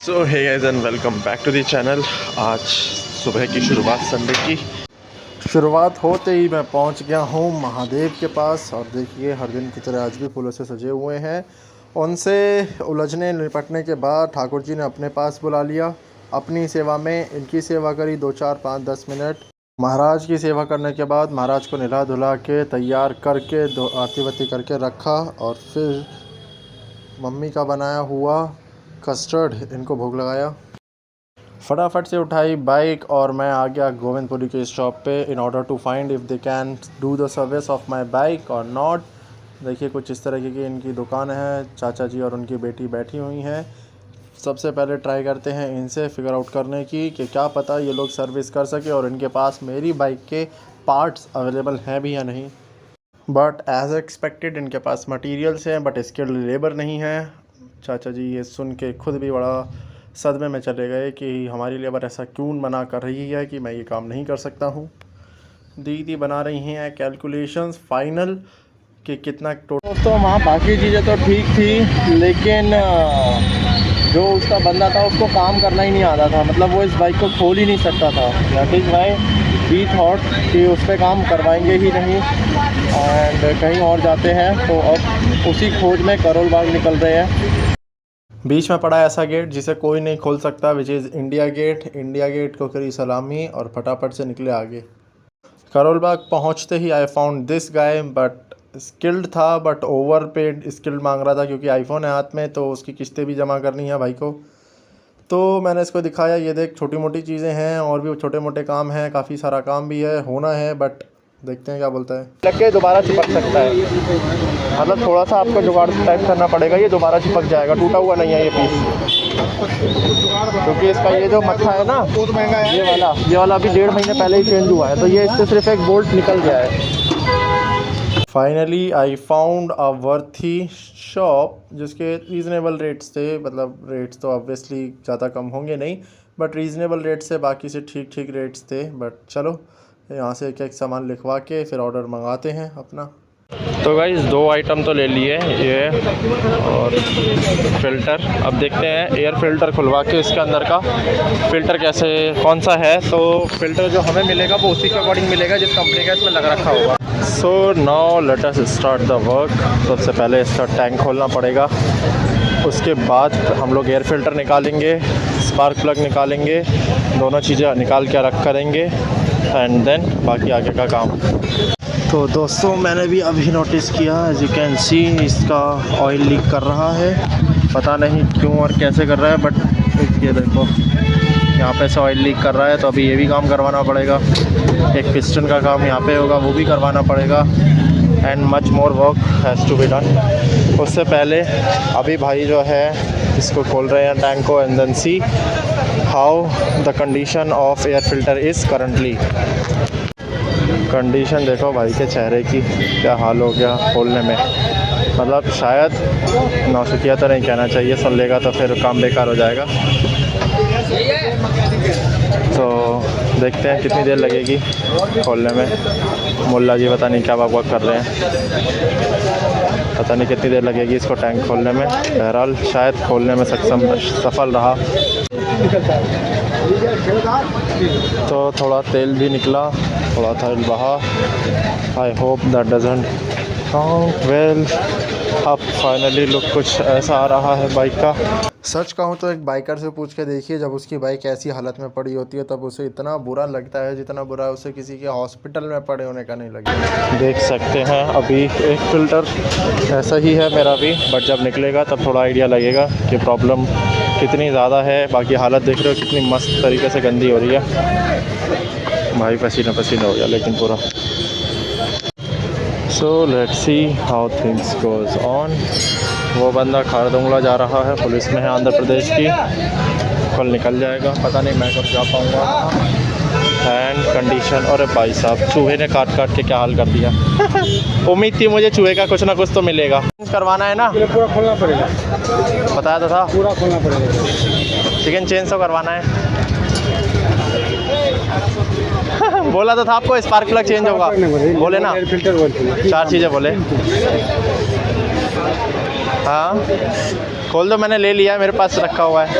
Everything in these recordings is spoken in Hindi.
So hey guys and welcome back to the channel. आज सुबह की शुरुआत, संडे की शुरुआत होते ही मैं पहुंच गया हूं महादेव के पास। और देखिए, हर दिन की तरह आज भी फूलों से सजे हुए हैं। उनसे उलझने निपटने के बाद ठाकुर जी ने अपने पास बुला लिया। अपनी सेवा में इनकी सेवा करी 2 4 5 10 मिनट। महाराज की सेवा करने के बाद महाराज को नहला धुला के तैयार करके आरती वारती करके रखा। और फिर मम्मी का बनाया हुआ कस्टर्ड इनको भोग लगाया। फटाफट से उठाई बाइक और मैं आ गया गोविंदपुरी के स्टॉप पे in order to find if they can do the service of my bike और नॉट। देखिए, कुछ इस तरह की इनकी दुकान है। चाचा जी और उनकी बेटी बैठी हुई हैं। सबसे पहले ट्राई करते हैं इनसे फिगर आउट करने की कि क्या पता ये लोग सर्विस कर सके और इनके पास मेरी बाइक के पार्ट्स अवेलेबल हैं भी या नहीं। बट एज एक्सपेक्टेड इनके पास मटेरियल्स हैं बट स्किल्ड लेबर नहीं है। चाचा जी ये सुन के खुद भी बड़ा सदमे में चले गए कि हमारी लेबर ऐसा क्यों मना कर रही है कि मैं ये काम नहीं कर सकता हूँ। दीदी बना रही हैं कैलकुलेशंस फाइनल कि कितना टोटल। तो वहाँ बाकी चीज़ें तो ठीक थी, लेकिन जो उसका बंदा था उसको काम करना ही नहीं आता था। मतलब वो इस बाइक को खोल ही नहीं सकता था। That is why we thought कि उस पर काम करवाएंगे ही नहीं एंड कहीं और जाते हैं। तो अब उसी खोज में करोल बाग निकल रहे हैं। बीच में पड़ा ऐसा गेट जिसे कोई नहीं खोल सकता, which is India Gate. India Gate को करी सलामी और फटाफट से निकले आगे। करोल बाग पहुँचते ही I found this guy, but skilled था बट ओवर पेड स्किल्ड मांग रहा था क्योंकि आईफोन है हाथ में, तो उसकी किस्तें भी जमा करनी है भाई को। तो मैंने इसको दिखाया, ये देख छोटी मोटी चीज़ें हैं और भी छोटे मोटे काम हैं, काफ़ी सारा काम भी है, होना है, बट देखते हैं क्या बोलता है। लग के दोबारा चिपक सकता है, मतलब थोड़ा सा आपको जुगाड़ टाइप करना पड़ेगा, ये दोबारा चिपक जाएगा। टूटा हुआ नहीं है ये पीस, क्योंकि इसका ये जो मत्था है ना, ये वाला अभी 1.5 महीने पहले ही चेंज हुआ है, तो ये इससे सिर्फ एक बोल्ट निकल गया है। Finally I found a worthy shop जिसके रीज़नेबल रेट्स थे। मतलब रेट्स तो ऑब्वियसली ज़्यादा कम होंगे नहीं, बट रीज़नेबल रेट्स से बाकी से ठीक ठीक रेट्स थे। बट चलो यहाँ से एक एक सामान लिखवा के फिर ऑर्डर मंगाते हैं अपना। तो गाइस 2 आइटम तो ले लिए ये और फ़िल्टर। अब देखते हैं एयर फ़िल्टर खुलवा के इसके अंदर का फ़िल्टर कैसे कौन सा है। तो फ़िल्टर जो हमें मिलेगा वो उसी के अकॉर्डिंग मिलेगा जिस कंपनी का इसमें लग रखा होगा। So now let us start the work. सबसे पहले इसका टैंक खोलना पड़ेगा, उसके बाद हम लोग एयर फ़िल्टर निकालेंगे, स्पार्क प्लग निकालेंगे, दोनों चीज़ें निकाल के रख करेंगे एंड देन बाकी आगे का काम। तो दोस्तों मैंने भी अभी नोटिस किया, एज यू कैन सी इसका ऑयल लीक कर रहा है। पता नहीं क्यों और कैसे कर रहा है, बट ये देखो यहाँ पे से ऑयल लीक कर रहा है। तो अभी ये भी काम करवाना पड़ेगा। एक पिस्टन का काम यहाँ पे होगा, वो भी करवाना पड़ेगा and much more work has to be done. उससे पहले अभी भाई जो है इसको खोल रहे हैं टैंक को and then see how the condition of air filter is currently. Condition देखो भाई के चेहरे की, क्या हाल हो गया खोलने में। मतलब शायद नौशुकिया तो नहीं कहना चाहिए, सुन लेगा तो फिर काम बेकार हो जाएगा। तो देखते हैं कितनी देर लगेगी खोलने में। मुल्ला जी पता नहीं क्या बकवास कर रहे हैं, पता नहीं कितनी देर लगेगी इसको टैंक खोलने में। बहरहाल शायद खोलने में सफल रहा। तो थोड़ा तेल भी निकला, थोड़ा तेल बहा। I hope that doesn't count well. अब फाइनली लुक कुछ ऐसा आ रहा है बाइक का। सच कहूँ तो एक बाइकर से पूछ के देखिए, जब उसकी बाइक ऐसी हालत में पड़ी होती है तब उसे इतना बुरा लगता है जितना बुरा उसे किसी के हॉस्पिटल में पड़े होने का नहीं लगेगा। देख सकते हैं अभी एक फ़िल्टर ऐसा ही है मेरा भी, बट जब निकलेगा तब थोड़ा आइडिया लगेगा कि प्रॉब्लम कितनी ज़्यादा है। बाकी हालत देख रहे हो कितनी मस्त तरीके से गंदी हो रही है भाई, पसीना पसीना हो गया लेकिन पूरा। So let's see how things goes on. वो बंदा खारदुंगला जा रहा है, पुलिस में है आंध्र प्रदेश की, कल निकल जाएगा, पता नहीं मैं कब जा पाऊँगा। एंड कंडीशन, और भाई साहब चूहे ने काट काट के क्या हाल कर दिया। उम्मीद थी मुझे चूहे का कुछ ना कुछ तो मिलेगा। करवाना है ना, पूरा खोलना पड़ेगा, बताया तो था पूरा खोलना पड़ेगा। चिकन चेन तो करवाना है। बोला तो था आपको स्पार्क प्लग चेंज होगा, बोले ना, फिल्टर 4 चीज़ें बोले। हाँ खोल दो, मैंने ले लिया है, मेरे पास रखा हुआ है,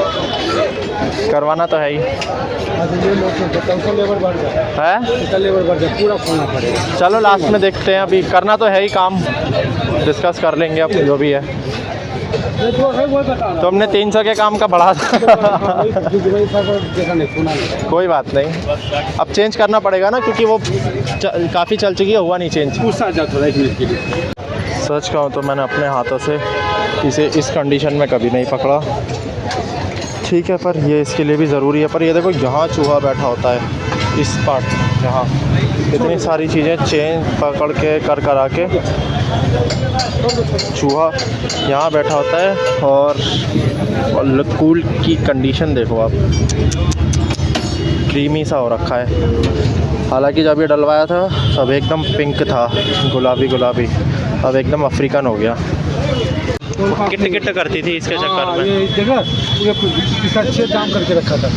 करवाना तो है ही। ये लोग तो लेबर बढ़ जाए, है लेबर बढ़ जाए, पूरा खोलना पड़ेगा। चलो लास्ट में देखते हैं, अभी करना तो है ही काम, डिस्कस कर लेंगे अब जो भी है। ये जो है वो बता रहा तो हमने 300 के काम का बढ़ा था। हूँ। कोई बात नहीं, अब चेंज करना पड़ेगा ना, क्योंकि वो काफ़ी चल चुकी है, हुआ नहीं चेंज। पूछा जाता है 1 मिनट के लिए। सच कहूँ तो मैंने अपने हाथों से इसे इस कंडीशन में कभी नहीं पकड़ा, ठीक है, पर ये इसके लिए भी ज़रूरी है। पर ये देखो यहाँ चूहा बैठा होता है, इस पार्ट यहाँ इतनी सारी चीज़ें चेंज पकड़ के करा के चूहा यहाँ बैठा होता है। और कूल की कंडीशन देखो आप, क्रीमी सा हो रखा है। हालांकि जब ये डलवाया था तब एकदम पिंक था, गुलाबी गुलाबी, अब एकदम अफ्रीकन हो गया। किट किट करती थी इसके चक्कर में। ये जगह ये इसका अच्छे दाम करके रखा था।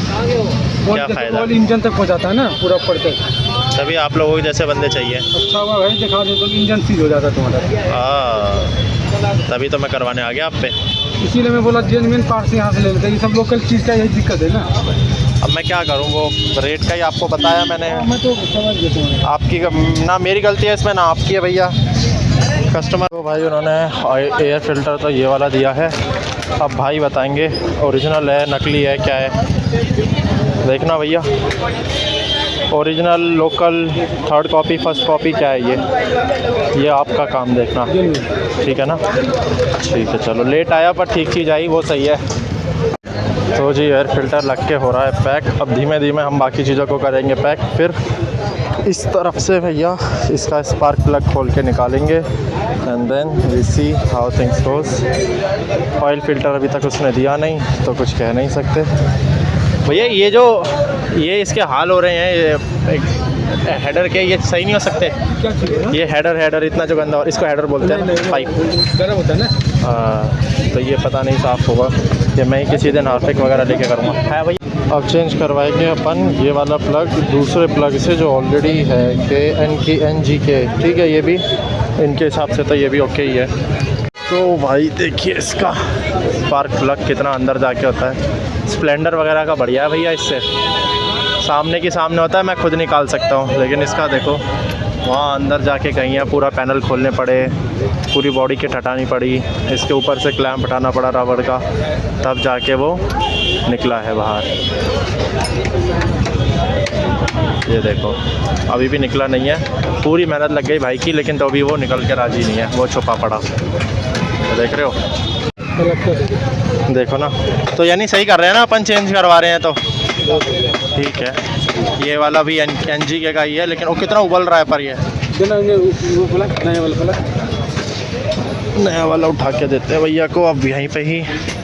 क्या फ़ायदा? ऑयल इंजन तक पहुँचाता है ना पूरा ऊपर तक। तभी आप लोगों के जैसे बंदे चाहिए। अच्छा हुआ भाई, दिखा दो तो इंजन सीज हो जाता तुम्हारा। तभी तो मैं करवाने आ गया आप पे। इसीलिए मैं बोला जेन्युइन पार्ट्स यहाँ से ले लेते हैं, ये सब लोकल चीज़ का यही दिक्कत है ना। अब मैं क्या करूं, वो रेट का ही आपको बताया मैंने। मैं तो समझ गया तुम्हारा। आपकी ना मेरी गलती है इसमें, ना आपकी है भैया। कस्टमर को भाई उन्होंने एयर फ़िल्टर तो ये वाला दिया है, अब भाई बताएंगे ओरिजिनल है नकली है क्या है। देखना भैया, original, local, third copy, first copy क्या है ये आपका काम देखना, ठीक है ना। ठीक है चलो, लेट आया पर ठीक चीज़ आई, वो सही है। तो जी एयर फ़िल्टर लग के हो रहा है पैक, अब धीमे धीमे हम बाकी चीज़ों को करेंगे पैक। फिर इस तरफ से भैया इसका स्पार्क प्लग खोल के निकालेंगे and then we see how things goes. Oil filter अभी तक उसने दिया नहीं तो कुछ कह नहीं सकते भैया। ये इसके हाल हो रहे हैं, ये हेडर के, ये सही नहीं हो सकते। क्या चीज़? ये हेडर इतना जो गंदा, इसको हेडर बोलते हैं, पाइप गर्म होता है ना। तो ये पता नहीं साफ़ होगा, ये मैं ही किसी दिन हार्पिक वगैरह लेके करूँगा। है भैया, अब चेंज करवाएंगे अपन ये वाला प्लग दूसरे प्लग से जो ऑलरेडी है KNG, ठीक है। ये भी इनके हिसाब से तो ये भी ओके ही है। तो भाई देखिए इसका स्पार्क प्लग कितना अंदर जाके होता है। स्प्लेंडर वगैरह का बढ़िया है भैया, इससे सामने की सामने होता है, मैं खुद निकाल सकता हूँ, लेकिन इसका देखो वहाँ अंदर जाके कहीं है, पूरा पैनल खोलने पड़े, पूरी बॉडी किट हटानी पड़ी, इसके ऊपर से क्लैंप हटाना पड़ा रबड़ का, तब जाके वो निकला है बाहर। ये देखो अभी भी निकला नहीं है, पूरी मेहनत लग गई भाई की, लेकिन तो अभी वो निकल के राजी नहीं है, वो छुपा पड़ा। तो देख रहे हो, देखो ना। तो यानी सही कर रहे हैं ना अपन, चेंज करवा रहे हैं तो ठीक है। ये वाला भी NG का ही है, लेकिन वो कितना उबल रहा है, पर ये नया वाला उठा के देते हैं भैया को। अब यहीं पे ही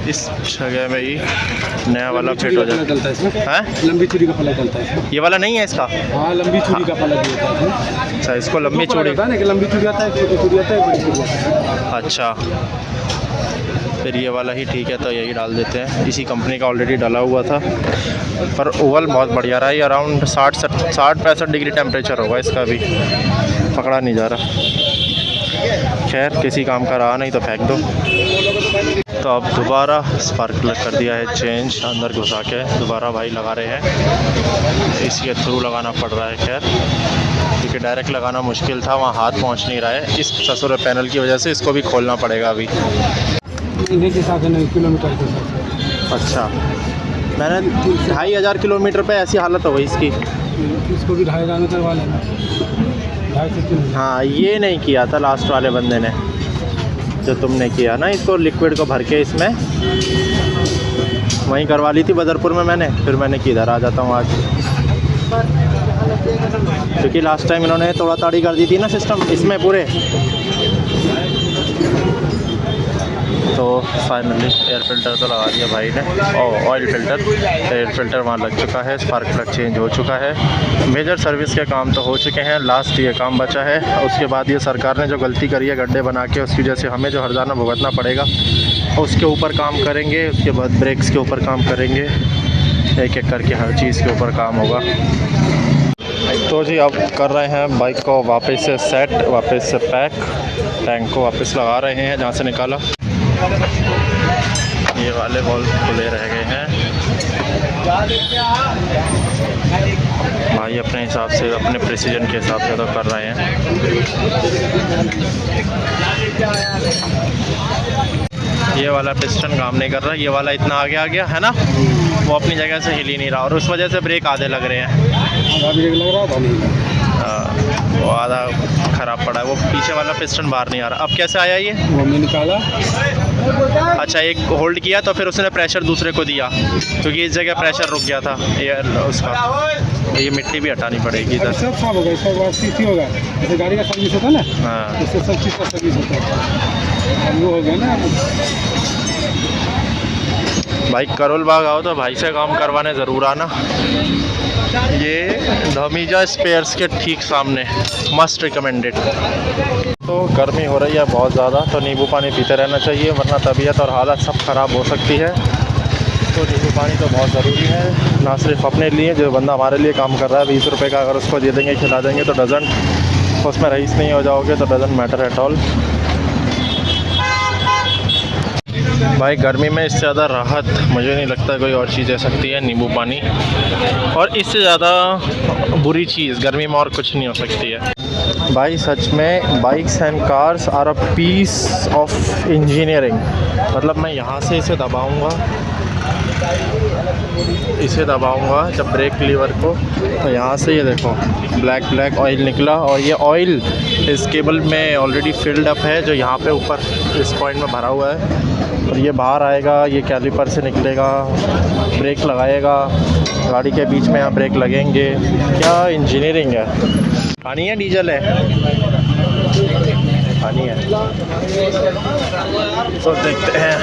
इस जगह में ही नया वाला फिट हो जाता है। लंबी चूड़ी का पलक डलता है। ये वाला नहीं है इसका? हाँ, लंबी चूड़ी का पलक भी होता है। अच्छा, इसको लंबी चूड़ी होता है ना, कि लंबी चूड़ी आता है, छोटी चूड़ी आता है, बड़ी चूड़ी आता है। अच्छा, फिर ये वाला ही ठीक है, तो यही डाल देते हैं। इसी कंपनी का ऑलरेडी डाला हुआ था, पर ओवल बहुत बढ़िया रहा है। अराउंड 60-65 डिग्री टेम्परेचर होगा इसका भी, पकड़ा नहीं जा रहा। खैर किसी काम का रहा नहीं तो फेंक दो। तो अब दोबारा स्पार्क प्लग कर दिया है चेंज, अंदर घुसा के दोबारा भाई लगा रहे हैं। इसी के थ्रू लगाना पड़ रहा है, खैर क्योंकि डायरेक्ट लगाना मुश्किल था, वहाँ हाथ पहुँच नहीं रहा है। इस ससुर पैनल की वजह से इसको भी खोलना पड़ेगा अभी। इन्हीं के साथ है, किलोमीटर के साथ। अच्छा, मैंने 2500 किलोमीटर पे ऐसी हालत हो गई इसकी। इसको भी 2.5 में करवा लेना, 2.5 से 3। हाँ, ये नहीं किया था लास्ट वाले बंदे ने, जो तुमने किया ना, इसको लिक्विड को भर के इसमें वहीं करवा ली थी बदरपुर में मैंने। फिर मैंने कि इधर आ जाता हूँ आज, क्योंकि लास्ट टाइम इन्होंने तोड़ा ताड़ी कर दी थी ना सिस्टम इसमें पूरे। तो फाइनली एयर फ़िल्टर तो लगा दिया भाई ने, और ऑयल फ़िल्टर, एयर फ़िल्टर वहाँ लग चुका है, स्पार्क प्लग चेंज हो चुका है। मेजर सर्विस के काम तो हो चुके हैं, लास्ट ये काम बचा है। उसके बाद ये सरकार ने जो गलती करी है गड्ढे बना के, उसकी वजह से हमें जो हर्जाना भुगतना पड़ेगा, उसके ऊपर काम करेंगे। उसके बाद ब्रेक्स के ऊपर काम करेंगे, एक एक करके हर चीज़ के ऊपर काम होगा। तो जी अब कर रहे हैं बाइक को वापस से सेट, वापस से पैक, टैंक को वापस लगा रहे हैं जहाँ से निकाला। ये वाले बॉल खुले रह गए हैं। भाई अपने हिसाब से, अपने प्रिसीजन के हिसाब से तो कर रहे हैं। ये वाला पिस्टन काम नहीं कर रहा, ये वाला इतना आगे आ गया है ना, वो अपनी जगह से हिल ही नहीं रहा और उस वजह से ब्रेक आधे लग रहे हैं। वो आधा ख़राब पड़ा है, वो पीछे वाला पिस्टन बाहर नहीं आ रहा। अब कैसे आया ये? वो हमने निकाला। अच्छा, एक होल्ड किया तो फिर उसने प्रेशर दूसरे को दिया, क्योंकि इस जगह प्रेशर रुक गया था एयर उसका। ये मिट्टी भी हटानी पड़ेगी इधर। सब साफ होगा, इसका बाद सीसी होगा। जैसे गाड़ी का सर्विस होता है ना, हाँ, इससे सब चीज़ का सर्विस होता है। अब वो हो गया ना। भाई करोल बाग आओ तो भाई से काम करवाने ज़रूर आना। ये धमीजा स्पेयर्स के ठीक सामने, मस्ट रिकमेंडेड। तो गर्मी हो रही है बहुत ज़्यादा, तो नींबू पानी पीते रहना चाहिए, वरना तबीयत और हालत सब ख़राब हो सकती है। तो नींबू पानी तो बहुत ज़रूरी है, ना सिर्फ अपने लिए, जो बंदा हमारे लिए काम कर रहा है 20 रुपये का अगर उसको दे देंगे, खिला देंगे तो डजंट, उसमें रईस नहीं हो जाओगे तो डजंट मैटर एट ऑल। भाई गर्मी में इससे ज़्यादा राहत मुझे नहीं लगता कोई और चीज़ दे सकती है, नींबू पानी। और इससे ज़्यादा बुरी चीज़ गर्मी में और कुछ नहीं हो सकती है। भाई सच में bikes and cars are a piece of engineering. मतलब मैं यहाँ से इसे दबाऊँगा जब ब्रेक लीवर को, तो यहाँ से ये देखो ब्लैक ऑयल निकला, और ये ऑयल इस केबल में ऑलरेडी फिल्ड अप है, जो यहाँ पे ऊपर इस पॉइंट में भरा हुआ है, और ये बाहर आएगा, ये कैलिपर से निकलेगा, ब्रेक लगाएगा, गाड़ी के बीच में यहाँ ब्रेक लगेंगे। क्या इंजीनियरिंग है। पानी है डीजल है? पानी है। तो देखते हैं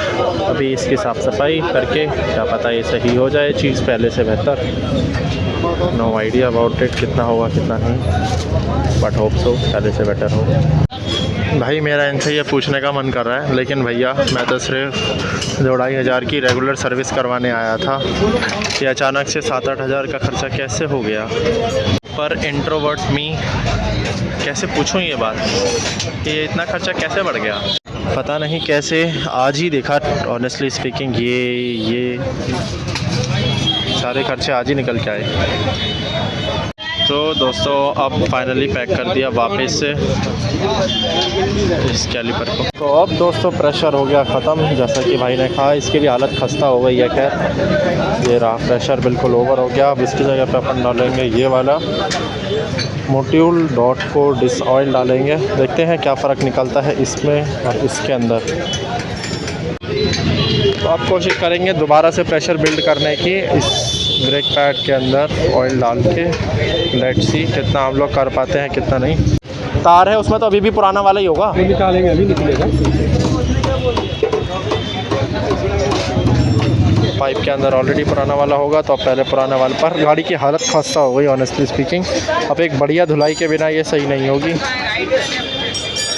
अभी इसकी साफ़ सफाई करके, क्या पता ये सही हो जाए चीज़ पहले से बेहतर। नो आइडिया अबाउट इट, कितना होगा कितना नहीं, बट होप सो पहले से बेटर हो। भाई मेरा इनसे ये पूछने का मन कर रहा है, लेकिन भैया मैं तो सिर्फ 2-2,500 की रेगुलर सर्विस करवाने आया था, ये अचानक से 7-8 हज़ार का खर्चा कैसे हो गया। पर इंट्रोवर्ट मी कैसे पूछूं ये बात कि ये इतना खर्चा कैसे बढ़ गया, पता नहीं कैसे। आज ही देखा ऑनेस्टली स्पीकिंग, ये सारे खर्चे आज ही निकल के आए। तो दोस्तों अब फाइनली पैक कर दिया वापस से इस कैलिपर को। तो अब दोस्तों प्रेशर हो गया ख़त्म, जैसा कि भाई ने कहा। इसकी भी हालत खस्ता हो गई है। खैर ये रहा, प्रेशर बिल्कुल ओवर हो गया। अब इसकी जगह पे अपन डालेंगे ये वाला मोट्यूल डॉट को डिस ऑयल डालेंगे, देखते हैं क्या फ़र्क निकलता है इसमें और इसके अंदर। तो आप कोशिश करेंगे दोबारा से प्रेशर बिल्ड करने की इस ब्रेक पैड के अंदर ऑयल डाल के। लेट्स सी कितना हम लोग कर पाते हैं कितना नहीं। तार है उसमें तो अभी भी पुराना वाला ही होगा, निकालेंगे, अभी निकलेगा। पाइप के अंदर ऑलरेडी पुराना वाला होगा, तो अब पहले पुराना वाला। पर गाड़ी की हालत खस्ता हो गई ऑनेस्टली स्पीकिंग। अब एक बढ़िया धुलाई के बिना ये सही नहीं होगी।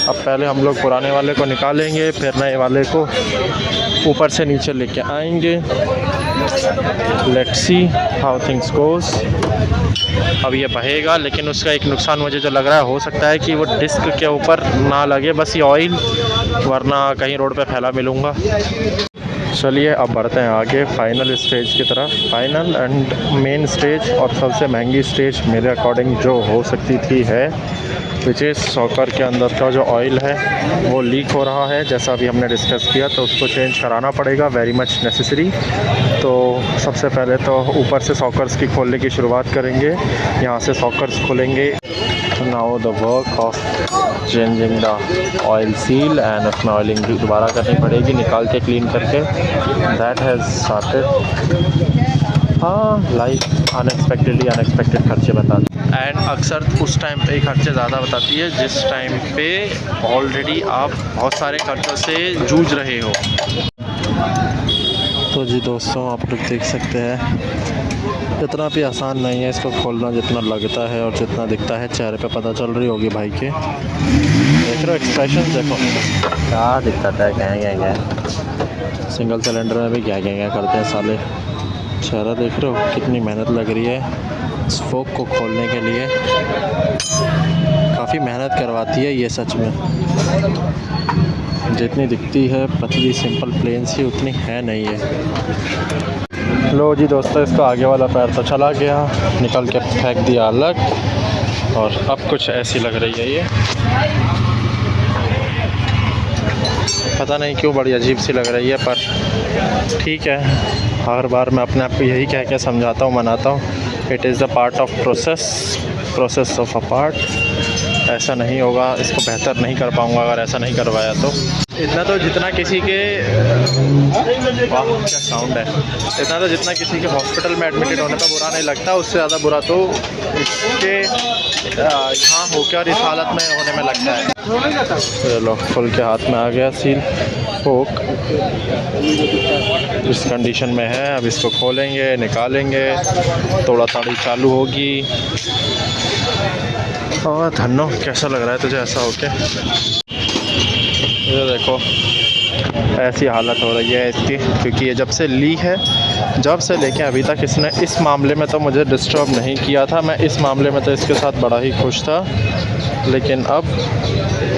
अब पहले हम लोग पुराने वाले को निकालेंगे, फिर नए वाले को ऊपर से नीचे लेके आएंगे। Let's see how things goes. अब ये बहेगा, लेकिन उसका एक नुकसान मुझे जो लग रहा है, हो सकता है कि वो डिस्क के ऊपर ना लगे बस ये ऑयल, वरना कहीं रोड पे फैला मिलूँगा। चलिए अब बढ़ते हैं आगे फाइनल स्टेज की तरफ। फाइनल एंड मेन स्टेज और सबसे महंगी स्टेज मेरे अकॉर्डिंग जो हो सकती थी है, विच इज़ शॉकर के अंदर का जो ऑयल है वो लीक हो रहा है, जैसा अभी हमने डिस्कस किया। तो उसको चेंज कराना पड़ेगा, वेरी मच नेसेसरी। तो सबसे पहले तो ऊपर से शॉकर्स की खोलने की शुरुआत करेंगे। यहाँ से शॉकर्स खोलेंगे। Now the work of changing the oil seal, and उसमें ऑयलिंग भी दोबारा करनी पड़ेगी, निकाल के क्लीन करके। That has started. हाँ, लाइफ अनएक्सपेक्टेड खर्चे बताती है, एंड अक्सर उस टाइम पे खर्चे ज़्यादा बताती है जिस टाइम पे ऑलरेडी आप बहुत सारे खर्चों से जूझ रहे हो। तो जी दोस्तों आप लोग देख सकते हैं, इतना भी आसान नहीं है इसको खोलना जितना लगता है और जितना दिखता है। चेहरे पे पता चल रही होगी भाई के, देख रहे हो एक्सप्रेशन, देखो क्या दिक्कत है। क्या सिंगल सिलेंडर में भी क्या करते हैं साले। चेहरा देख रहे हो, कितनी मेहनत लग रही है इस फोक को खोलने के लिए। काफ़ी मेहनत करवाती है ये सच में। जितनी दिखती है पतली सिंपल प्लेन सी उतनी है नहीं है। लो जी दोस्तों, इसका आगे वाला पैर तो चला गया, निकल के फेंक दिया अलग, और अब कुछ ऐसी लग रही है ये, पता नहीं क्यों बड़ी अजीब सी लग रही है, पर ठीक है। हर बार मैं अपने आप को यही कह के समझाता हूँ, मनाता हूँ, it is the part of process of a part. ऐसा नहीं होगा, इसको बेहतर नहीं कर पाऊँगा अगर ऐसा नहीं करवाया तो। इतना तो जितना किसी के, वाह क्या साउंड है, इतना तो जितना किसी के हॉस्पिटल में एडमिटेड होने पर बुरा नहीं लगता, उससे ज़्यादा बुरा तो इसके यहाँ होकर इस हालत में होने में लगता है। चलो, फुल के हाथ में आ गया सील फोक, इस कंडीशन में है। अब इसको खोलेंगे, निकालेंगे, तोड़ा ताड़ी चालू होगी। और धन्नो, कैसा लग रहा है तुझे ऐसा होके? ये देखो ऐसी हालत हो रही है इसकी, क्योंकि ये जब से ली है, जब से लेके अभी तक इसने इस मामले में तो मुझे डिस्टर्ब नहीं किया था। मैं इस मामले में तो इसके साथ बड़ा ही खुश था, लेकिन अब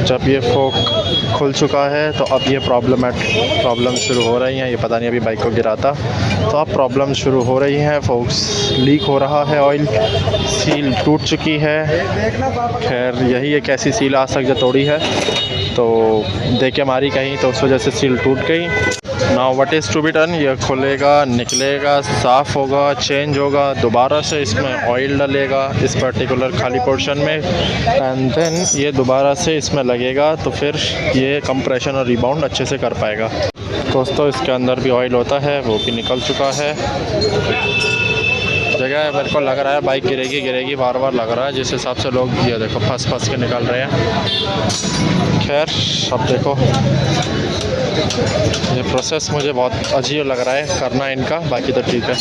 जब ये फोक खुल चुका है तो अब ये प्रॉब्लम शुरू हो रही हैं। ये पता नहीं अभी बाइक को गिराता, तो अब प्रॉब्लम शुरू हो रही हैं। फोक्स लीक हो रहा है, ऑयल, सील टूट चुकी है। खैर यही एक ऐसी सील आज तक जो तोड़ी है, तो दे के मारी कहीं, तो उस वजह से सील टूट गई। Now what is to be done, ये खुलेगा, निकलेगा, साफ़ होगा, चेंज होगा, दोबारा से इसमें ऑयल डलेगा इस पर्टिकुलर खाली पोर्शन में, एंड देन ये दोबारा से इसमें लगेगा, तो फिर ये कंप्रेशन और रिबाउंड अच्छे से कर पाएगा। दोस्तों इसके अंदर भी ऑयल होता है, वो भी निकल चुका है। जगह मेरे को लग रहा है बाइक गिरेगी बार बार लग रहा है, जिस हिसाब से लोग ये देखो फंस के निकल रहे हैं। खैर अब देखो, ये प्रोसेस मुझे बहुत अजीब लग रहा है करना इनका, बाकी तो ठीक है।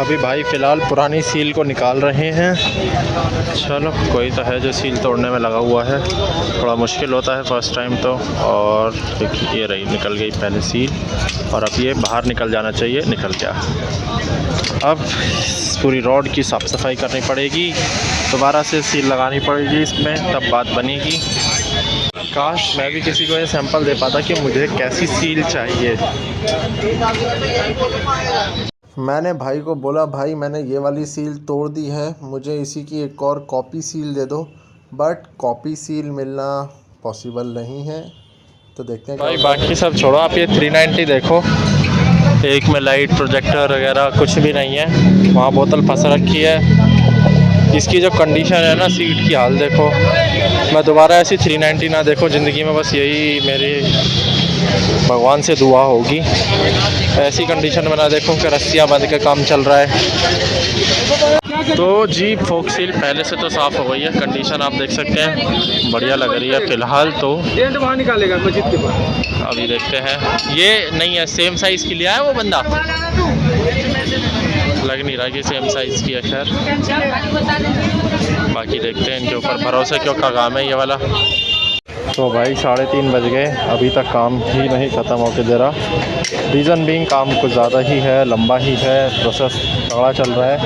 अभी भाई फ़िलहाल पुरानी सील को निकाल रहे हैं। चलो, कोई तो है जो सील तोड़ने में लगा हुआ है, थोड़ा मुश्किल होता है फर्स्ट टाइम तो। और ये रही, निकल गई पहले सील, और अब ये बाहर निकल जाना चाहिए, निकल गया। अब पूरी रॉड की साफ़ सफाई करनी पड़ेगी, दोबारा से सील लगानी पड़ेगी इसमें, तब बात बनेगी। काश मैं भी किसी को ये सैंपल दे पाता कि मुझे कैसी सील चाहिए। मैंने भाई को बोला, भाई मैंने ये वाली सील तोड़ दी है, मुझे इसी की एक और कॉपी सील दे दो, बट कॉपी सील मिलना पॉसिबल नहीं है। तो देखते हैं भाई, बाकी सब छोड़ो, आप ये 390 देखो, एक में लाइट प्रोजेक्टर वगैरह कुछ भी नहीं है, वहाँ बोतल फंस रखी है। इसकी जो कंडीशन है ना, सीट की हाल देखो। मैं दोबारा ऐसी 390 ना देखो ज़िंदगी में, बस यही मेरी भगवान से दुआ होगी। ऐसी कंडीशन में ना देखूं कि रस्सियाँ बांध के काम चल रहा है। तो जी फोक सील पहले से तो साफ़ हो गई है, कंडीशन आप देख सकते हैं बढ़िया लग रही है फ़िलहाल तो। टेंट वहाँ निकालेगा मस्जिद के पास, अभी देखते हैं। ये नहीं है, सेम साइज़ की लिया है वो बंदा, लग नहीं रहा कि सेम साइज़ की है। खैर बाकी देखते हैं, इनके ऊपर भरोसे क्यों का काम है ये वाला। तो भाई 3:30 बज गए, अभी तक काम ही नहीं ख़त्म होके दे रहा। रीज़न बीइंग काम कुछ ज़्यादा ही है, लंबा ही है, प्रोसेस तगड़ा चल रहा है।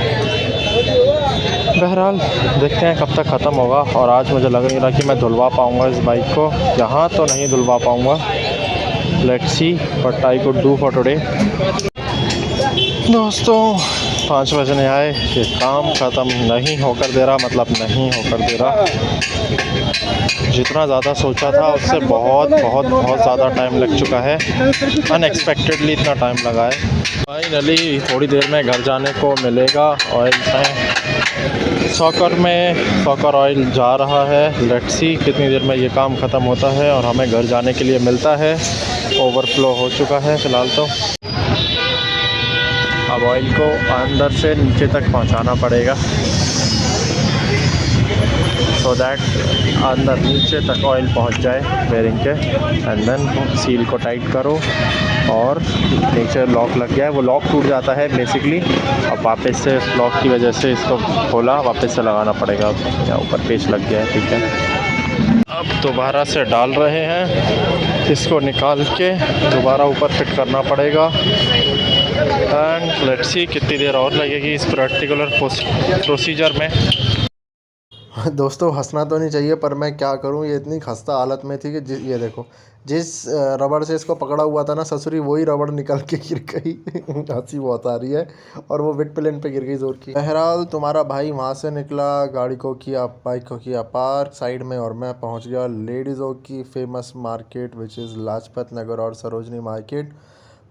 बहरहाल देखते हैं कब तक ख़त्म होगा। और आज मुझे लग नहीं रहा कि मैं धुलवा पाऊँगा इस बाइक को, यहाँ तो नहीं धुलवा पाऊँगा। Let's see what I could do for today. दोस्तों 5 बजने आए, ये काम ख़त्म नहीं होकर दे रहा, मतलब नहीं होकर दे रहा। जितना ज़्यादा सोचा था उससे बहुत ज़्यादा टाइम लग चुका है। अनएक्सपेक्टेडली इतना टाइम लगा है। फाइनली थोड़ी देर में घर जाने को मिलेगा ऑयल में। सॉकर ऑयल जा रहा है, लेट्स सी कितनी देर में ये काम ख़त्म होता है और हमें घर जाने के लिए मिलता है। ओवरफ्लो हो चुका है फ़िलहाल तो। अब ऑयल को अंदर से नीचे तक पहुंचाना पड़ेगा, सो दैट अंदर नीचे तक ऑयल पहुंच जाए बेरिंग के। एंड देन सील को टाइट करो, और नीचे लॉक लग गया है, वो लॉक टूट जाता है बेसिकली। अब वापस से लॉक की वजह से इसको खोला, वापस से लगाना पड़ेगा। या ऊपर पेच लग गया है, ठीक है। अब दोबारा से डाल रहे हैं, इसको निकाल के दोबारा ऊपर फिट करना पड़ेगा। एंड लेट्स सी कितनी देर और लगेगी इस पर्टिकुलर प्रोसीजर में। दोस्तों हंसना तो नहीं चाहिए पर मैं क्या करूं, ये इतनी खस्ता हालत में थी कि ये देखो जिस रबड़ से इसको पकड़ा हुआ था ना ससुरी, वही रबड़ निकल के गिर गई। हंसी बहुत आ रही है और वो विट प्लेन पे गिर गई जोर की। बहरहाल तुम्हारा भाई वहाँ से निकला, गाड़ी को किया बाइक को किया पार्क साइड में, और मैं पहुँच गया लेडीज़ों की famous market which is Lajpat Nagar और सरोजनी मार्केट।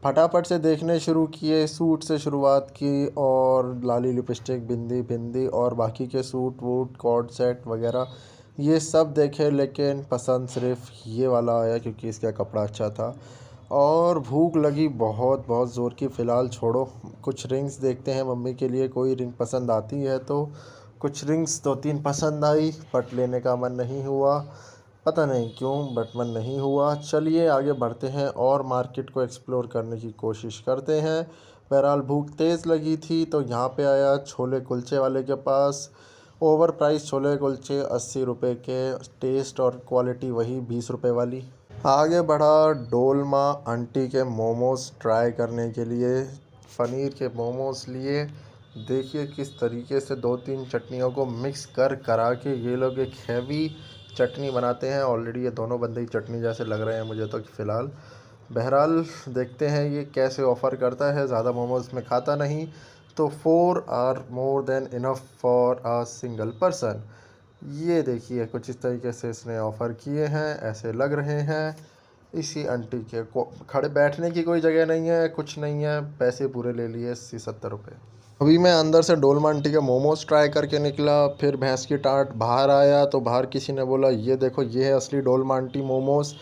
फटाफट से देखने शुरू किए, सूट से शुरुआत की और लाली लिपस्टिक बिंदी बिंदी और बाकी के सूट वूट कॉर्ड सेट वगैरह ये सब देखे, लेकिन पसंद सिर्फ ये वाला आया क्योंकि इसका कपड़ा अच्छा था। और भूख लगी बहुत बहुत ज़ोर की। फ़िलहाल छोड़ो, कुछ रिंग्स देखते हैं मम्मी के लिए, कोई रिंग पसंद आती है तो। कुछ रिंग्स 2-3 पसंद आई बट लेने का मन नहीं हुआ, पता नहीं क्यों बट मन नहीं हुआ। चलिए आगे बढ़ते हैं और मार्केट को एक्सप्लोर करने की कोशिश करते हैं। बहरहाल भूख तेज़ लगी थी तो यहाँ पे आया छोले कुलचे वाले के पास। ओवर प्राइस छोले कुलचे 80 रुपये के, टेस्ट और क्वालिटी वही 20 रुपये वाली। आगे बढ़ा डोलमा आंटी के मोमोज़ ट्राई करने के लिए। पनीर के मोमोज़ लिए, देखिए किस तरीके से 2-3 चटनियों को मिक्स कर करा के ये लोग एक हैवी चटनी बनाते हैं। ऑलरेडी ये दोनों बंदे ही चटनी जैसे लग रहे हैं मुझे तो फ़िलहाल। बहरहाल देखते हैं ये कैसे ऑफ़र करता है। ज़्यादा मोमोज़ में खाता नहीं तो 4 are more than enough for a single person. ये देखिए कुछ इस तरीके से इसने ऑफ़र किए हैं, ऐसे लग रहे हैं। इसी आंटी के को खड़े बैठने की कोई जगह नहीं है, कुछ नहीं है, पैसे पूरे ले लिए 80-70 रुपये। अभी मैं अंदर से डोलमा आंटी के मोमोज़ ट्राई करके निकला, फिर भैंस की टाँट बाहर आया तो बाहर किसी ने बोला ये देखो ये है असली डोलमा आंटी मोमोज़।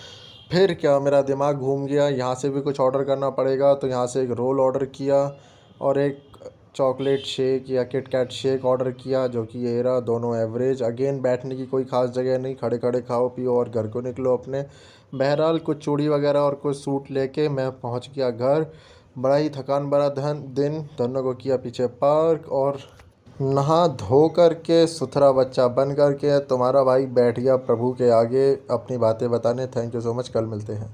फिर क्या मेरा दिमाग घूम गया, यहाँ से भी कुछ ऑर्डर करना पड़ेगा तो यहाँ से एक रोल ऑर्डर किया और एक चॉकलेट शेक या किट कैट शेक ऑर्डर किया, जो कि ये रहा। दोनों एवरेज। अगेन बैठने की कोई ख़ास जगह नहीं, खड़े खड़े खाओ पियो और घर को निकलो अपने। बहरहाल कुछ चूड़ी वगैरह और कुछ सूट लेके मैं पहुंच गया घर। बड़ा ही थकान भरा दिन, दोनों को किया पीछे पार्क और नहा धो कर के सुथरा बच्चा बन कर के तुम्हारा भाई बैठ गया प्रभु के आगे अपनी बातें बताने। थैंक यू सो मच, कल मिलते हैं।